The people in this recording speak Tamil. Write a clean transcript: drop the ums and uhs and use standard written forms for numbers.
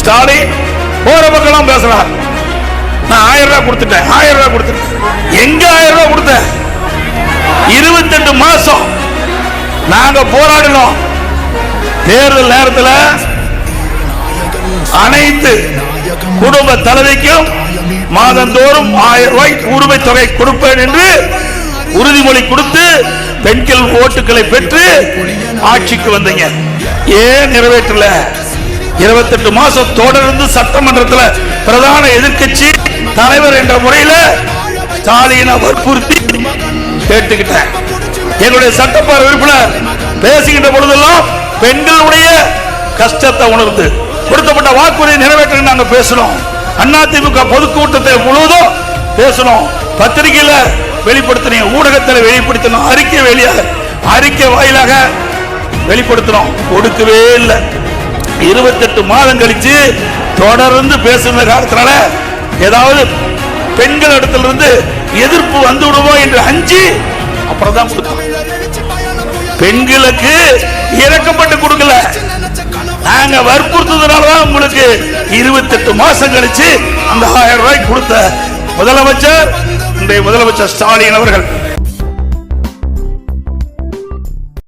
ஸ்டாலின் போற பக்கம் பேசுறார். நான் 1000 ரூபாய் கொடுத்துட்டேன், 1000 ரூபாய் கொடுத்துட்டேன். எங்க 1000 ரூபாய் கொடுத்த? 28 மாசம் நாங்க போராடினோம். தேர்தல் நேரத்தில் அனைத்து குடும்ப தலைவிக்கும் மாதந்தோறும் 1000 ரூபாய் உரிமை தொகை கொடுப்பேன் என்று உறுதிமொழி கொடுத்து பெண்கள் ஓட்டுகளை பெற்று ஆட்சிக்கு வந்தீங்க. ஏன் நிறைவேற்றல? 28 மாசம் தொடர்ந்து சட்டமன்றத்தில் பிரதான எதிர்க்கட்சி தலைவர் என்ற முறையில் ஸ்டாலினை வற்புறுத்தி கேட்டுக்கிட்டேன். எங்களுடைய சட்டப்பேரவை உறுப்பினர் பேசுகின்ற பொழுதெல்லாம் பெண்களுடைய கஷ்டத்தை உணர்ந்து கொடுக்கப்பட்ட வாக்குறுதி நிறைவேற்ற நாங்க பேசணும். அதிமுக பொதுக்கூட்டத்தை முழுவதும் பேசணும். பத்திரிகையில வெளிப்படுத்தினோம், ஊடகத்தில் வெளிப்படுத்தணும், அறிக்கை வாயிலாக வெளிப்படுத்தணும். கொடுக்கவே இல்லை. 28 மாதம் கழிச்சு தொடர்ந்து பேசுகிற காலத்தினால ஏதாவது பெண்கள் இடத்துல இருந்து எதிர்ப்பு வந்து விடுவோம் என்று அஞ்சி அப்புறம் தான் கொடுத்தோம். பெண்களுக்கு இறக்கப்பட்டு கொடுக்கல, நாங்க வற்புறுத்ததுனாலதான் உங்களுக்கு 28 மாசம் கழிச்சு அந்த 1000 ரூபாய் கொடுத்த முதலமைச்சர் ஸ்டாலின் அவர்கள்.